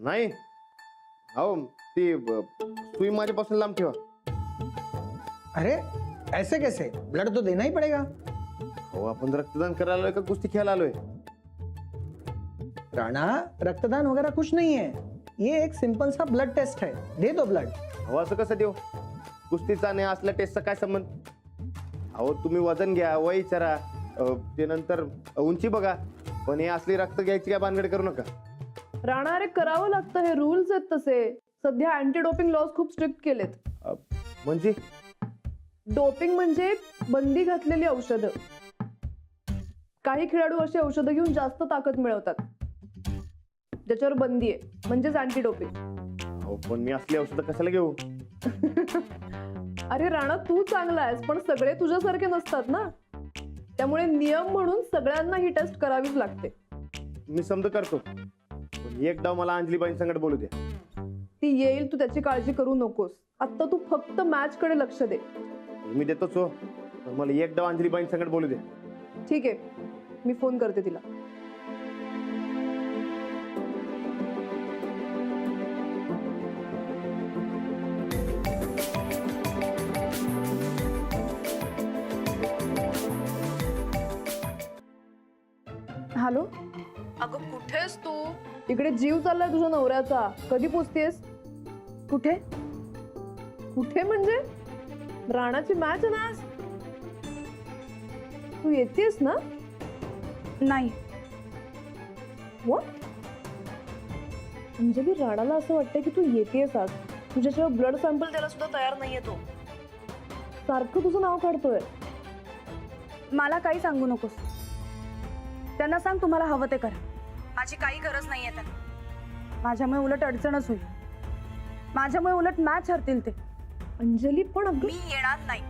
नाही अहो ती सुई माझ्यापासून लांब ठेवा. अरे ऐसे कैसे, ब्लड तो देना ही पड़ेगा. हो आपण रक्तदान करायला आलोय का कुस्ती खेळायला आलोय? राणा, रक्तदान वगैरह कुछ नहीं है, ये एक सिंपल सा ब्लड टेस्ट है, दे दो ब्लड. अहो असं कसं देऊ? कुस्तीचा आणि असल्या टेस्टचा काय संबंध? अहो तुम्ही वजन घ्या, वय विचारा, ते नंतर उंची बघा, पण हे असली रक्त घ्यायची काय भानगड करू नका. राणा अरे करावं लागतं, हे रूल्स आहेत तसे. सध्या अँटी डोपिंग लॉज खूप स्ट्रिक्ट केलेत. म्हणजे डोपिंग म्हणजे बंदी घातलेली औषधं. काही खेळाडू अशी औषधं घेऊन जास्त ताकद मिळवतात, ज्याच्यावर बंदी आहे, म्हणजेच अँटी डोपिंग. अहो पण मी असली औषधं कशाला घेऊ? अरे राणा तू चांगला आहेस, पण सगळे तुझ्यासारखे नसतात ना, त्यामुळे नियम म्हणून सगळ्यांना ही टेस्ट करावीच लागते. मी समज करतो, पण एक डाव मला अंजलीबाई संगत बोलू द्या. ती येईल, तू त्याची काळजी करू नकोस. आता तू फक्त मॅच कडे लक्ष दे. मी देतोच हो, पण मला एक डाव अंजलीबाई संगत बोलू द्या. ठीक आहे, मी फोन करते तिला. हॅलो. अगं कुठेस तू? इकडे जीव चाललाय तुझ्या नवऱ्याचा. कधी पोचतेस? कुठे कुठे म्हणजे? राणाची मॅच आहे ना आज. तू येतेस ना? नाही. व्हॉट? अंजली, राणाला असं वाटतंय की तू येतेस आज. तुझ्याशिवाय ब्लड सॅम्पल द्यायला सुद्धा तयार नाहीये तो. सारखं तुझं नाव काढतोय. मला काही सांगू नकोस. त्यांना सांग तुम्हाला हवं ते करा. माझी काही गरज नाहीये त्यांना. माझ्यामुळे उलट अडचणच होईल. माझ्यामुळे उलट मॅच हरतील ते. अंजली पण अगं मी येणार नाही.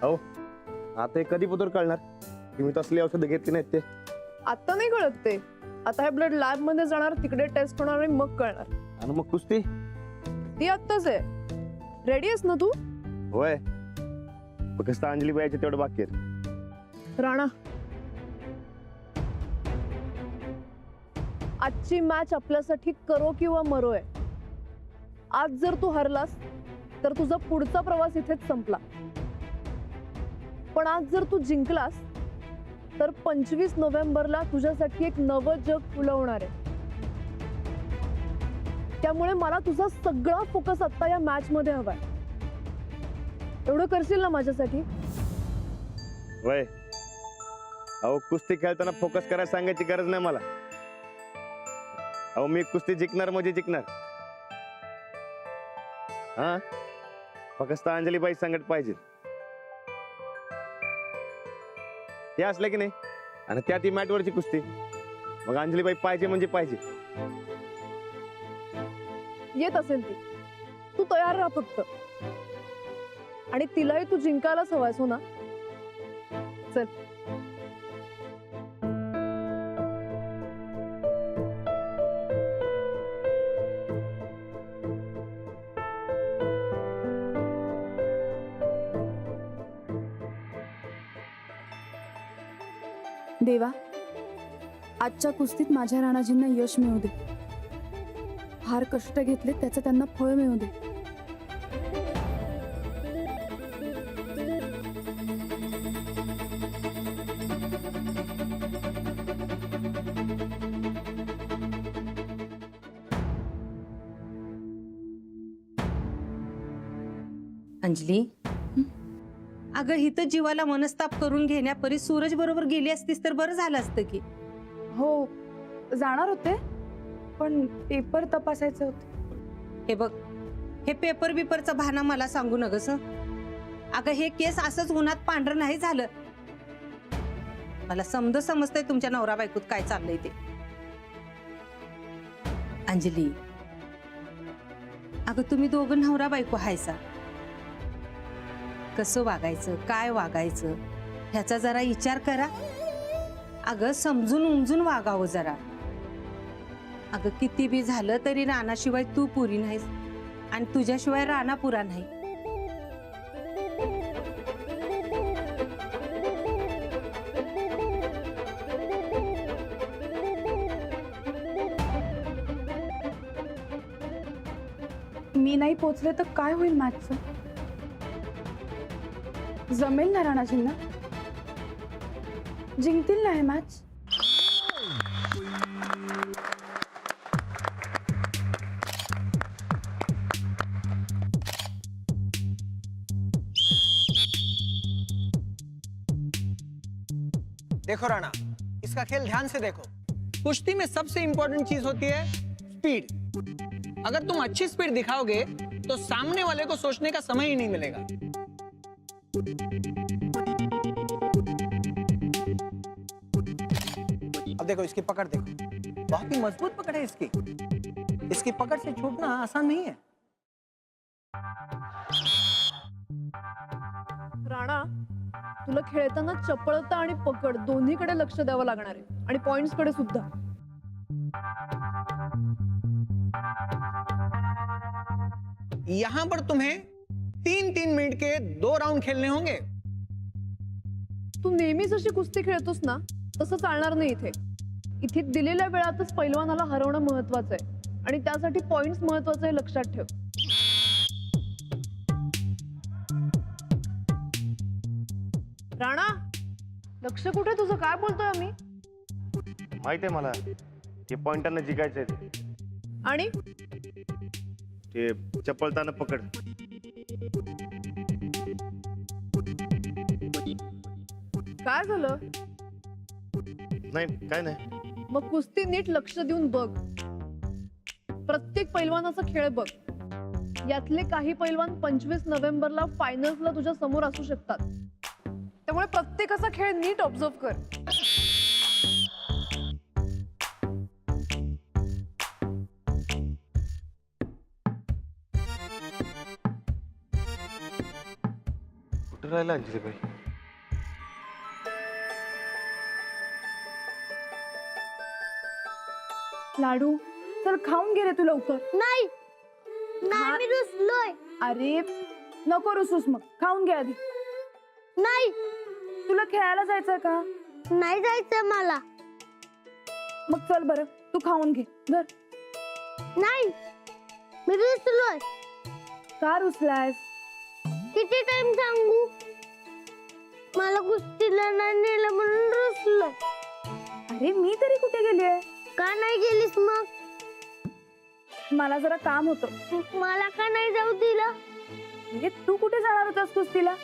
अहो आता हे कधी पत्र कळणार की मी तसली औषधं घेतली नाहीत ते? आता नाही कळत ते. आता हे ब्लड लॅब मध्ये जाणार, तिकडे टेस्ट होणार आणि मग कळणार. आणि मग कुस्ती? ती आत्ताच आहे. रेडी आहेस ना तू? होय, फक्त अंजलीबाईचे तेवढं बाकी आहेत. राणा, आजची मॅच आपल्यासाठी करो किंवा मरो आहे. आज जर तू हरलास तर तुझा पुढचा प्रवास इथेच संपला. पण आज जर तू जिंकलास तर 25 नोव्हेंबरला तुझ्यासाठी एक नवं जग फुलवणार आहे. त्यामुळे मला तुझा सगळा फोकस आता या मॅच मध्ये हवाय. एवढं करशील ना माझ्यासाठी? होय. अहो कुस्ती खेळताना फोकस करायला सांगायची गरज नाही मला. अहो मी कुस्ती जिंकणार म्हणजे जिंकणार. हा, फक्त अंजलीबाई संगत पाहिजे. ते असलं की नाही, आणि त्या ती मॅटवरची कुस्ती, मग अंजलीबाई पाहिजे म्हणजे पाहिजे. येत असेल ती, तू तयार राहा फक्त. आणि तिलाही तू जिंकायलाच हवायस हो ना? चल. देवा, आजच्या कुस्तीत माझ्या राणाजींना यश मिळू दे. फार कष्ट घेतले, त्याचं त्यांना फळ मिळू दे. अंजली, अगं हिथं जीवाला मनस्ताप करून घेण्यापरी सूरज बरोबर गेली असतीस तर बरं झालं असतं की. हो, जाणार होते, पण पेपर तपासायचे होते. हे बघ, हे पेपर बिपरचा बहाणा मला सांगू नगस. अगं हे केस असंच उन्हात पांढरं नाही झालं. मला समजतंय तुमच्या नवरा बायकोत काय चाललंय ते. अंजली, अगं तुम्ही दोघं नवरा बायको हायसा. कसं वागायचं, काय वागायचं ह्याचा जरा विचार करा. अगं समजून उमजून वागावं जरा. अगं किती बी झालं तरी राणाशिवाय तू पुरी नाहीस आणि तुझ्याशिवाय राणा पुरा नाही. मी नाही पोचले तर काय होईल मॅचचं? जमेल ना राणाजींना? जिंकतील ना हे मॅच? देखो राणा, इसका खेल ध्यान से देखो. कुश्ती में सबसे इंपॉर्टेंट चीज होती है स्पीड. अगर तुम अच्छी स्पीड दिखाओगे तो सामने वाले को सोचने का समय ही नहीं मिलेगा. अब देखो इसकी पकड़ देखो, बहुत ही मजबूत पकड़ है इसकी. इसकी पकड़ से छूटना आसान नहीं है. राणा, तुला खेळताना चपळता आणि पकड दोन्हीकडे लक्ष द्यावं लागणार आहे आणि पॉइंट्स कडे सुद्धा. यहां पर तुम्हें 3-3 मिनट के 2 राउंड खेलने होंगे. तू नेहमीच अशी कुस्ती खेळतोस ना, तसं चालणार नाही इथे. इथे दिलेल्या वेळातच पैलवानाला हरवणं महत्वाचं आहे आणि त्यासाठी पॉइंट्स महत्वाचं आहे, लक्षात ठेव. राणा, लक्ष कुठे तुझं? काय बोलतोय आम्ही? माहित आहे मला, हे पॉइंटांना जिंकायचंय ते. आणि ते चपळताना पकड. काय झालं? नाही काय नाही. मग कुस्ती नीट लक्ष देऊन बघ. प्रत्येक पैलवानाचा खेळ बघ. यातले काही पैलवान 25 नोव्हेंबरला फायनल्सला तुझ्या समोर असू शकतात. त्यामुळे प्रत्येकाचा खेळ नीट ऑब्झर्व कर. कुठं राहिला अंजलीबाई? लाडू चल खाऊन घे रे तू लवकर. नाही नाही मी रुसलोय. अरे नको रुसूस, मग खाऊन घे आधी. नाही तुला खेळायला जायचंय का? नाही जायचं मला. मग चल बरं, तू खाऊन घे. धर. नाही मी रुसलोय. का रुसलायस? किती टाइम सांगू? मला कुस्तीला नाही नेलं म्हणून रुसलोय. अरे मी तरी कुठे गेलीये? का नाही गेलीस मग? मला जरा काम होतं. मला का नाही जाऊ दिलं? म्हणजे तू कुठे जाणार होतास कुस्तीला?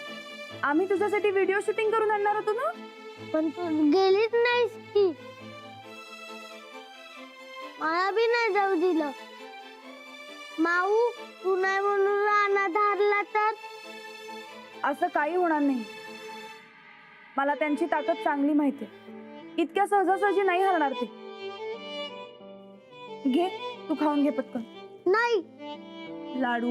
आम्ही तुझ्यासाठी व्हिडिओ शूटिंग करून आणणार होतो ना. पण तू गेलीच नाहीस की. मला बी नाही जाऊ दिलं. माऊ तू नाही म्हणून रानात हारला तर? असं काही होणार नाही. मला त्यांची ताकद चांगली माहिती आहे. इतक्या सहजासहजी नाही हरणार ते. घे तू खाऊन घे पटकन. नाही लाडू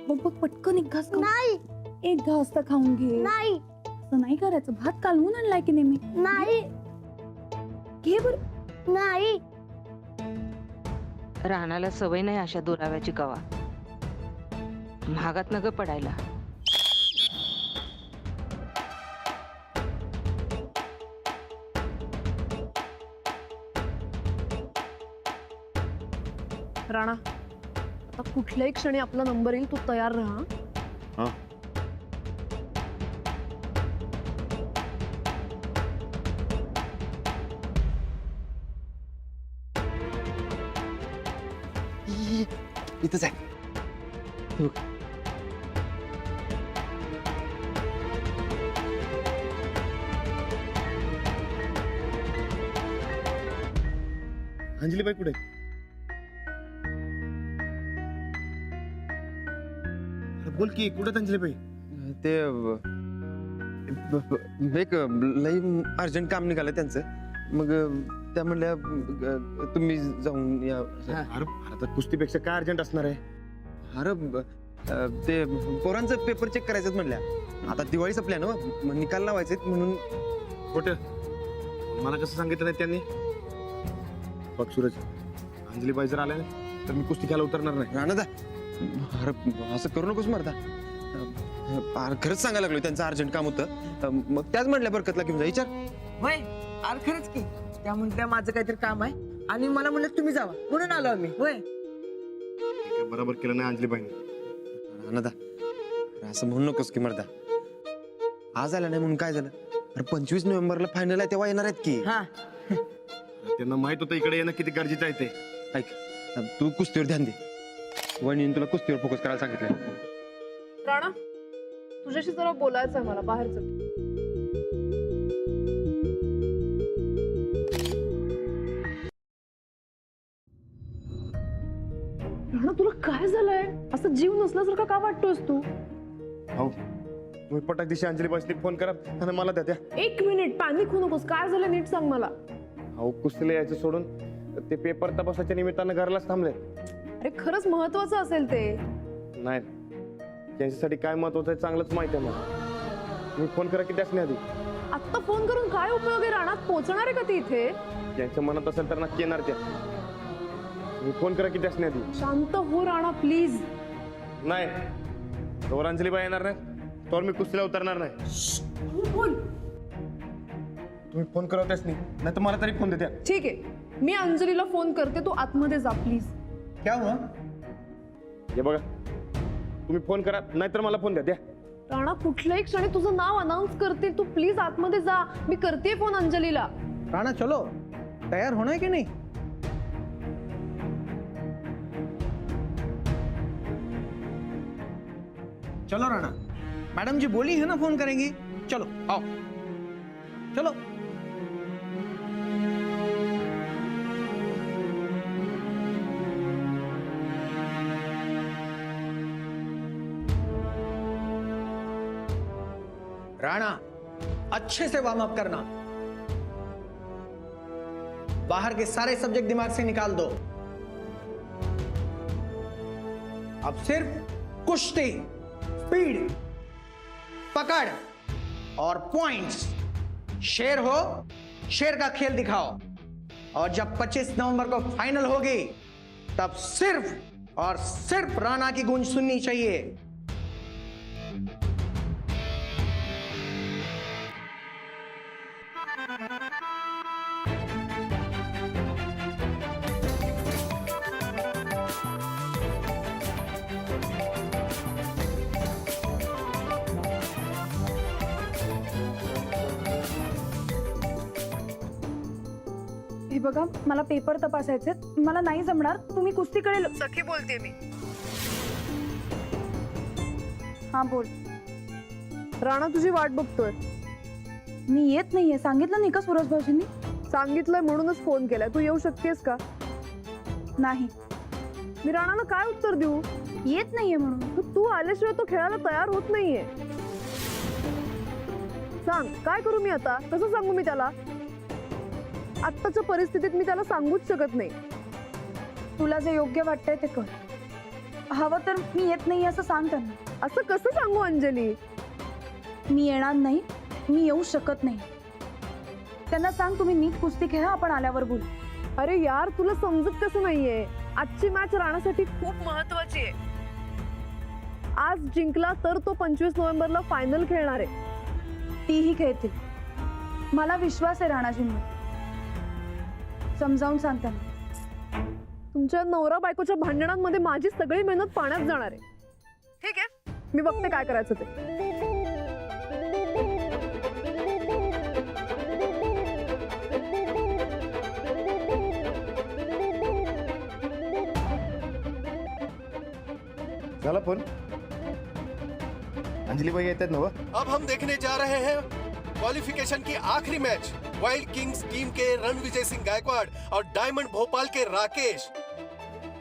बघ बघ पटकन एक घास खाऊन. नाही एक घास तर खाऊन घे. नाही असं नाही करायचं. भात कालवून आणलाय की नेहमी. नाही घे बर. नाही रानाला सवय नाही अशा दुराव्याची कवा. महागात नग पडायला. राणा, आता कुठल्याही क्षणी आपला नंबर येईल, तू तयार राहा. हा. इथंच आहे. अंजलीबाई कुठे? बोल की, कुठे अंजलीबाई? ते एक लई अर्जंट काम निघालं त्यांचं. मग त्या म्हणल्या तुम्ही जाऊन या. अरे आता कुस्तीपेक्षा काय अर्जंट असणार आहे? अरे ते पोरांचं पेपर चेक करायचं म्हणल्या. आता दिवाळी संपल्या ना, मग निकाल लावायचे म्हणून. कुठं? मला कसं सांगितलं नाही त्यांनी? बघ सूरज, अंजलीबाई जर आल्या ना, तर मी कुस्ती खेळायला उतरणार नाही. राणादा अरे असं करू नकोस मर्दा. अरे खरंच सांगायला लागलो त्यांचं अर्जंट काम होतं. मग त्याच म्हटल्या बरकतला घेऊन जा. विचार. वय अरे खरंच की त्या म्हटल्या माझं काहीतरी काम आहे आणि मला म्हणलं तुम्ही जावा म्हणून आलो आम्ही. वय काय बरोबर केलं नाही अंजलीबाईने. राणादा अरे असं म्हणू नकोस की मर्दा. आज आला नाही म्हणून काय झालं. अरे 25 नोव्हेंबरला फायनल आहे तेव्हा येणार आहेत की. हा त्यांना माहित होतं इकडे येणं किती गरजेचं आहे ते. ऐक तू कुस्तीवर ध्यान दे. वहिनीने तुला कुस्तीवर फोकस करायला सांगितलं. राणा तुझ्याशी जरा बोलायचं आहे मला, बाहेर चल. राणा तुला काय झालंय? असं जीव नसल्यासारखं का वाटतोस तू? हो तुम्ही पटाक दिवशी अंजलीबाईसनी फोन करा आणि मला द्या. 1 मिनिट, पॅनिक होऊ नकोस. काय झालं नीट सांग मला. अहो कुस्तीला यायचं सोडून ते पेपर तपासाच्या निमित्तानं घरालाच थांबले. अरे खरंच महत्वाचं असेल ते. नाही त्यांच्यासाठी काय महत्वाचं आहे चांगलंच माहित आहे मला. तुम्ही फोन करा की त्याच नाही आधी. आत्ता फोन करून काय उपयोग आहे? राणात पोहोचणार आहे का ती इथे? ज्यांच्या मनात असेल तर नक्की येणार त्या. तुम्ही फोन करा की त्याच नाही आधी. शांत हो राणा प्लीज. नाही तोवर अंजलीबाई येणार नाही तोवर मी कुस्तीला उतरणार नाही. बोल. तुम्ही फोन करा त्याच नाही तर मला तरी फोन देत्या. ठीक आहे, मी अंजलीला फोन करते, तू आतमध्ये जा प्लीज. क्या हुआ? हे बघा तुम्ही फोन करा नाहीतर मला फोन द्या. राणा कुठल्याही क्षणी तुझं नाव अनाउन्स करतील, तू प्लीज आतमध्ये जा. मी करते फोन अंजलीला. राणा चलो, तैयार होना है कि नहीं? चलो राणा, मैडम जी बोली है ना फोन करेंगी. चलो आओ चलो. राणा अच्छे से वार्म अप करना. बाहर के सारे सब्जेक्ट दिमाग से निकाल दो. अब सिर्फ कुश्ती, स्पीड, पकड़ और पॉइंट्स. शेर हो, शेर का खेल दिखाओ. और जब 25 नवंबर को फाइनल होगी तब सिर्फ और सिर्फ राणा की गूंज सुननी चाहिए. हे बघा मला पेपर तपासायचे, मला नाही जमणार. तुम्ही कुस्तीकडे सखी बोलते मी. हा बोल. राणा तुझी वाट बघतोय. मी येत नाहीये सांगितलं नाही का सुरज भाऊजींनी? सांगितलंय म्हणूनच फोन केलाय. तू येऊ शकतेस का? नाही मी राणाला काय उत्तर देऊ? येत नाहीये म्हणून. तू आल्याशिवाय तो खेळायला तयार होत नाहीये. सांग काय करू मी आता? कसं सांगू मी त्याला? आत्ताच्या परिस्थितीत मी त्याला सांगूच शकत नाही. तुला जे योग्य वाटतंय ते कर. हवं तर मी येत नाही असं सांग त्यांना. असं कसं सांगू अंजली? मी येणार नाही, मी येऊ शकत नाही. त्यांना सांग तुम्ही नीट कुस्ती खेळा, आपण आल्यावर बोलू. अरे यार तुला समजत कसं नाहीये? आजची मॅच राणासाठी खूप महत्वाची आहे. आज जिंकला तर तो 25 नोव्हेंबरला फायनल खेळणार आहे. तीही खेळतील. मला विश्वास आहे राणाजींवर. समजावून सांग त्यांना. तुमच्या नवरा बायकोच्या भांडणांमध्ये माझी सगळी मेहनत पाण्यात जाणार आहे. ठीक आहे, मी बघते काय करायचं ते. झाला फोन. अंजलीबाई येतात ना. अब हम देखने जा रहे हैं क्वालिफिकेशन की आखिरी मैच. वाइल्ड किंग्स टीम के रणविजय सिंह गायकवाड़ और डायमंड भोपाल के राकेश.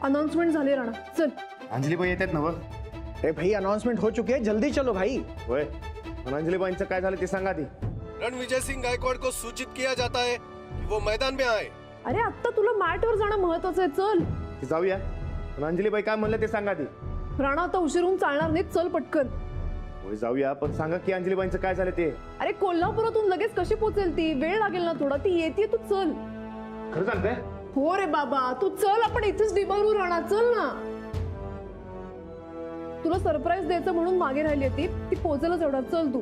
अनाउन्समेंट झाली राणा, चल. अंजलीबाई येतात ना. अरे भाई अनाउंसमेंट हो चुकी है, जल्दी चलो भाई. होय पण अंजलीबाईंचं काय झालं ते सांगा आधी. रणविजय सिंह गायकवाड़ को सूचित किया जाता है कि वो मैदान में आए. अरे आत्ता तुला मॅटवर जाणं महत्वाचं आहे. चल ते जाऊया पण अंजलीबाई काय म्हणलं ते सांगा आधी. राणा आता उशीर होऊन चालणार नाही. चल पटकन. होय जाऊया पण सांगा की अंजलीबाईंचं काय झालं ते. अरे कोल्हापुरातून लगेच कशी पोहोचेल ती? वेळ लागेल ना थोडा. ती येते, तू चल. खरं सांगते. हो रे बाबा, तू चल, आपण इथेच डिबारू राहणार, चल ना. तुला सरप्राईज द्यायचं म्हणून मागे राहिली ती पोहोचलच एवढा, चल तू.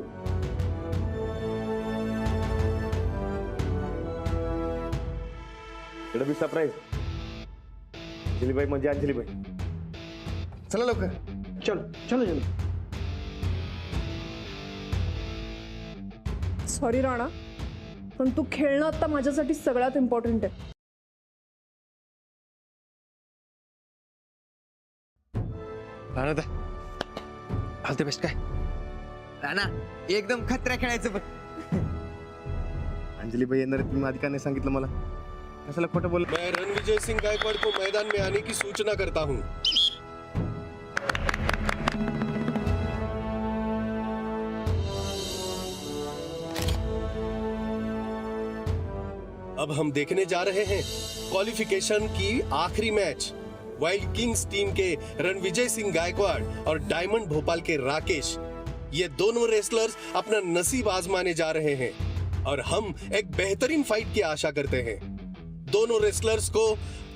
इकडे बी सरप्राईज. अंजलीबाई म्हणजे अंजलीबाई. चला लवकर. चलो चलो चलो. सॉरी राणा, पण तू खेळणं आता माझ्यासाठी सगळ्यात इम्पॉर्टंट आहे. Rana all the best. काय राणा एकदम खतरा खेळायचं बघ. अंजलीबाई येणार आहे, तुम्ही आधी का नाही सांगितलं मला? कशाला खोटं बोल. मैं रणविजय सिंह गायकवाड़ को मैदान में आने की सूचना करता हूँ. अब हम देखने जा रहे हैं क्वालिफिकेशन की आखिरी मैच. वाइल्ड किंग्स टीम के रणविजय सिंह गायकवाड़ और डायमंड भोपाल के राकेश, ये दोनों रेसलर्स अपना नसीब आजमाने जा रहे हैं और हम एक बेहतरीन फाइट की आशा करते हैं. दोनों रेसलर्स को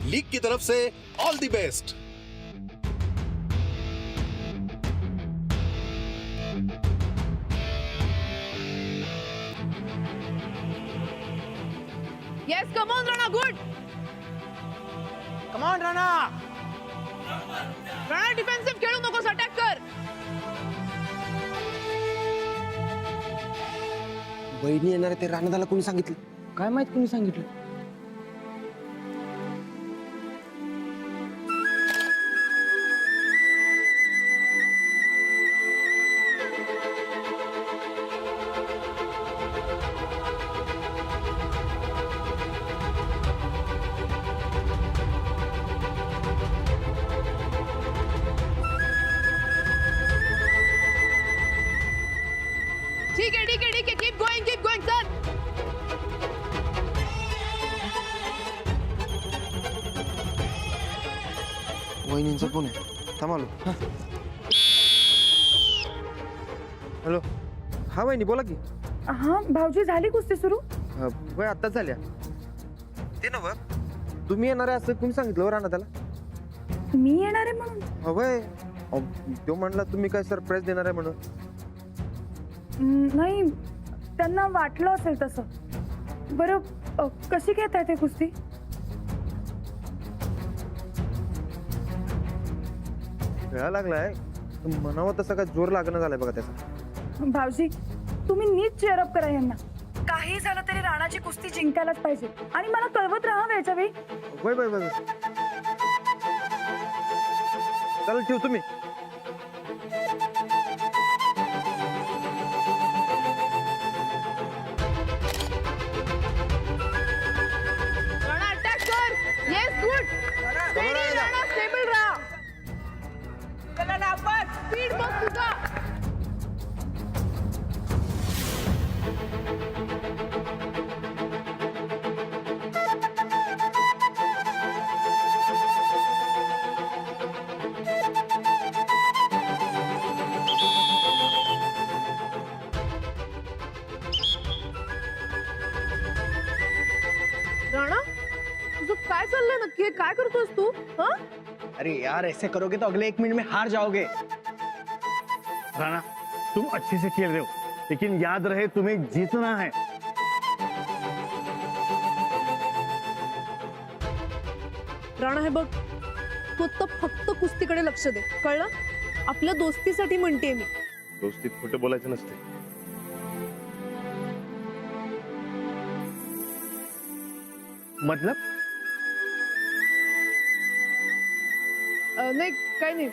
लीग की तरफ से all the best. Yes, come on Rana, good. Come on Rana. Rana defensive खेळू नकोस, अटॅक कर. वहिनी येणार आहे ते राणादाला कोणी सांगितलं? काय माहित कोणी सांगितलं? ठीक आहे ठीक आहे ठीक आहे, कीप गोइंग चल. वहिनींचा फोन आहे, थांबालो. हॅलो. हा वहिनी बोला की. हा भाऊजी, झाली कुस्ती सुरू? वय आत्ताच झाल्या. ते नव तुम्ही येणार आहे असं कोणी सांगितलं हो राणादाला? मी येणार आहे म्हणून? वय तो म्हणला तुम्ही काय सरप्राईज देणार आहे म्हणून. नाही, त्यांना वाटलं असेल तसं. बरं, कशी घेताय ते कुस्ती? खेळा लागलाय, म्हणावं तसं काय जोर लागणं झालाय बघा त्याचा. भाऊजी, तुम्ही नीट चेअरअप करा यांना. काही झालं तरी राणाची कुस्ती जिंकायलाच पाहिजे आणि मला कळवत राहा वेळच्या वेळी. वय वय वय. चालेल, ठेव तुम्ही. राणा अटॅक कर. Yes, good. राणा स्टेबल राहा. चला ना आपण. स्पीड बघ तुझा. राणा, तुझं काय चाललंय नक्की? काय करतोस तू? हा? अरे यार, ऐसे करोगे तो अगले 1 मिनट में हार जाओगे. राणा, तुम अच्छे से खेल रहे हो, लेकिन याद रहे तुम्हें जीतना है. राणा, हे बघ, तू आता फक्त कुस्तीकडे लक्ष दे, कळलं? आपल्या दोस्तीसाठी म्हणते मी. दोस्तीत खोटं बोलायचं नसते. मतलब नाही, काही नाही.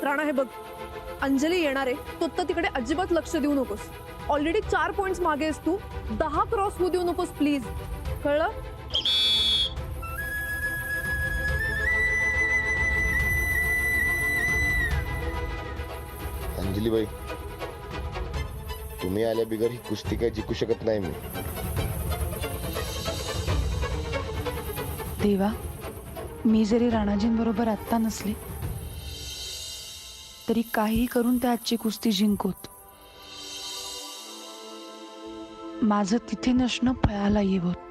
राणा, हे बघ, अंजली येणार आहे, तू आता तिकडे अजिबात लक्ष देऊ नकोस. ऑलरेडी 4 पॉइंट्स मागे आहेस तू. 10 क्रॉस होऊ देऊ नकोस प्लीज, कळलं? अंजलीबाई, तुम्ही आल्या बिगर ही कुस्ती काय जिंकू शकत नाही मी. देवा, मी जरी राणाजींबरोबर आत्ता नसले तरी काही करून त्या आजची कुस्ती जिंकवत. माझं तिथे नसणं फळाला येवत.